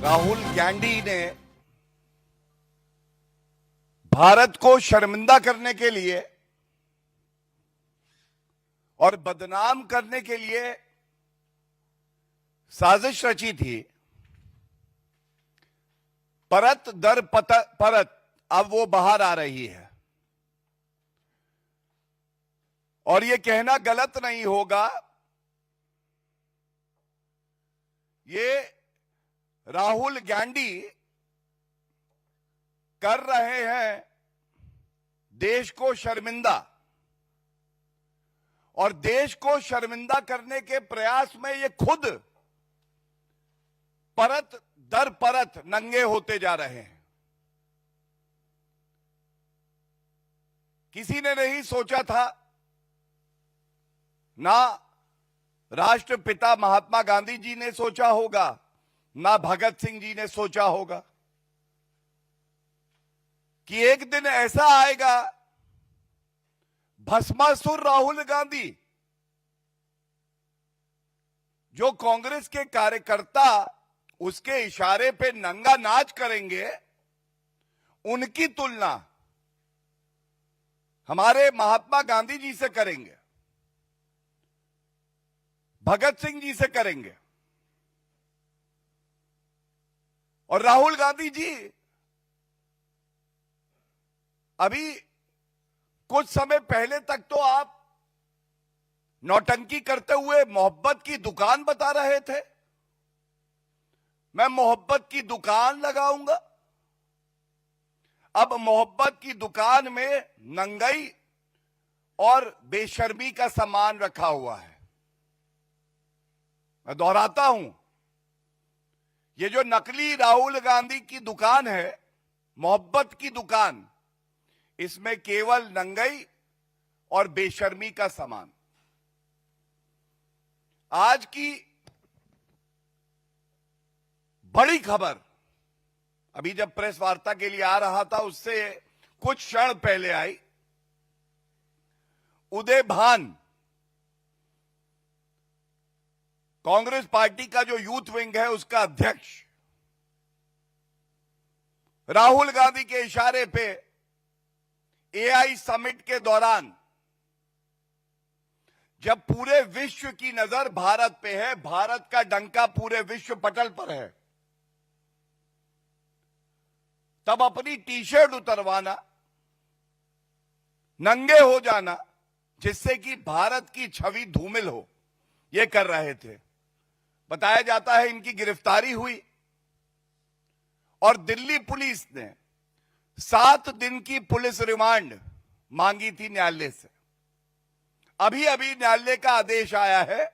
राहुल गांधी ने भारत को शर्मिंदा करने के लिए और बदनाम करने के लिए साजिश रची थी। परत दर परत अब वो बाहर आ रही है और ये कहना गलत नहीं होगा, ये राहुल गांधी कर रहे हैं देश को शर्मिंदा, और देश को शर्मिंदा करने के प्रयास में ये खुद परत दर परत नंगे होते जा रहे हैं। किसी ने नहीं सोचा था, ना राष्ट्रपिता महात्मा गांधी जी ने सोचा होगा, ना भगत सिंह जी ने सोचा होगा कि एक दिन ऐसा आएगा, भस्मासुर राहुल गांधी जो कांग्रेस के कार्यकर्ता उसके इशारे पे नंगा नाच करेंगे, उनकी तुलना हमारे महात्मा गांधी जी से करेंगे, भगत सिंह जी से करेंगे। और राहुल गांधी जी अभी कुछ समय पहले तक तो आप नौटंकी करते हुए मोहब्बत की दुकान बता रहे थे। मैं मोहब्बत की दुकान लगाऊंगा। अब मोहब्बत की दुकान में नंगाई और बेशर्मी का सामान रखा हुआ है। मैं दोहराता हूं, ये जो नकली राहुल गांधी की दुकान है, मोहब्बत की दुकान, इसमें केवल नंगाई और बेशर्मी का सामान। आज की बड़ी खबर, अभी जब प्रेस वार्ता के लिए आ रहा था उससे कुछ क्षण पहले आई। उदय भान, कांग्रेस पार्टी का जो यूथ विंग है उसका अध्यक्ष, राहुल गांधी के इशारे पे एआई समिट के दौरान, जब पूरे विश्व की नजर भारत पे है, भारत का डंका पूरे विश्व पटल पर है, तब अपनी टी शर्ट उतरवाना, नंगे हो जाना, जिससे कि भारत की छवि धूमिल हो, ये कर रहे थे। बताया जाता है इनकी गिरफ्तारी हुई और दिल्ली पुलिस ने 7 दिन की पुलिस रिमांड मांगी थी न्यायालय से। अभी अभी न्यायालय का आदेश आया है।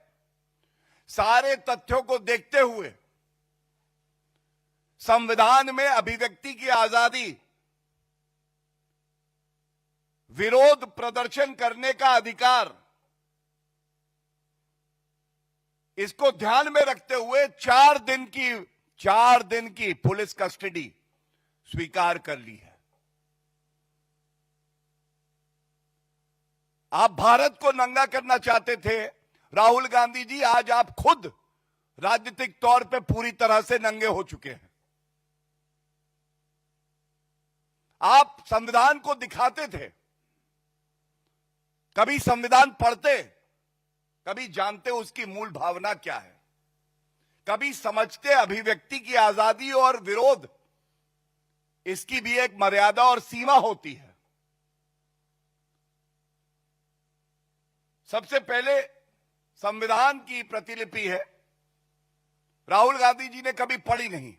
सारे तथ्यों को देखते हुए संविधान में अभिव्यक्ति की आजादी, विरोध प्रदर्शन करने का अधिकार, इसको ध्यान में रखते हुए 4 दिन की पुलिस कस्टडी स्वीकार कर ली है। आप भारत को नंगा करना चाहते थे राहुल गांधी जी, आज आप खुद राजनीतिक तौर पे पूरी तरह से नंगे हो चुके हैं। आप संविधान को दिखाते थे, कभी संविधान पढ़ते, कभी जानते उसकी मूल भावना क्या है, कभी समझते अभिव्यक्ति की आजादी और विरोध, इसकी भी एक मर्यादा और सीमा होती है। सबसे पहले संविधान की प्रतिलिपि है, राहुल गांधी जी ने कभी पढ़ी नहीं।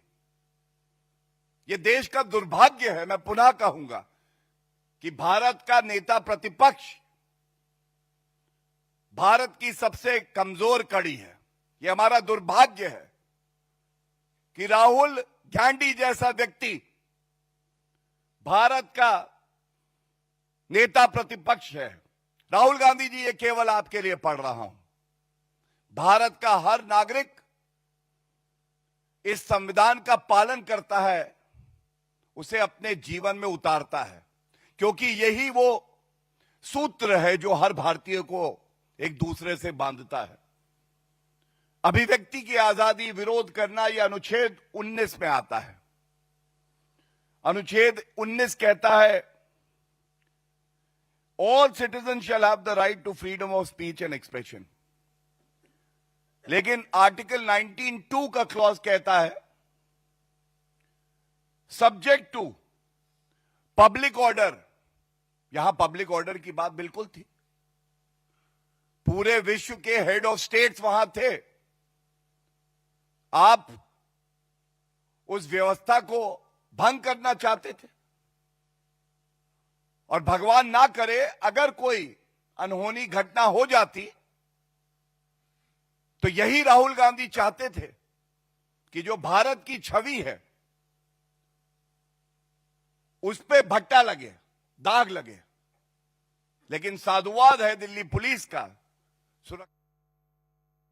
यह देश का दुर्भाग्य है, मैं पुनः कहूंगा कि भारत का नेता प्रतिपक्ष भारत की सबसे कमजोर कड़ी है। यह हमारा दुर्भाग्य है कि राहुल गांधी जैसा व्यक्ति भारत का नेता प्रतिपक्ष है। राहुल गांधी जी, ये केवल आपके लिए पढ़ रहा हूं, भारत का हर नागरिक इस संविधान का पालन करता है, उसे अपने जीवन में उतारता है, क्योंकि यही वो सूत्र है जो हर भारतीय को एक दूसरे से बांधता है। अभिव्यक्ति की आजादी, विरोध करना, यह अनुच्छेद 19 में आता है। अनुच्छेद 19 कहता है, all citizen shall have the right to freedom of speech and expression. लेकिन आर्टिकल 19(2) का क्लॉज कहता है, सब्जेक्ट टू पब्लिक ऑर्डर। यहां पब्लिक ऑर्डर की बात बिल्कुल थी। पूरे विश्व के हेड ऑफ स्टेट्स वहां थे। आप उस व्यवस्था को भंग करना चाहते थे, और भगवान ना करे अगर कोई अनहोनी घटना हो जाती, तो यही राहुल गांधी चाहते थे कि जो भारत की छवि है उस पे भट्टा लगे, दाग लगे। लेकिन साधुवाद है दिल्ली पुलिस का, सुरक्षा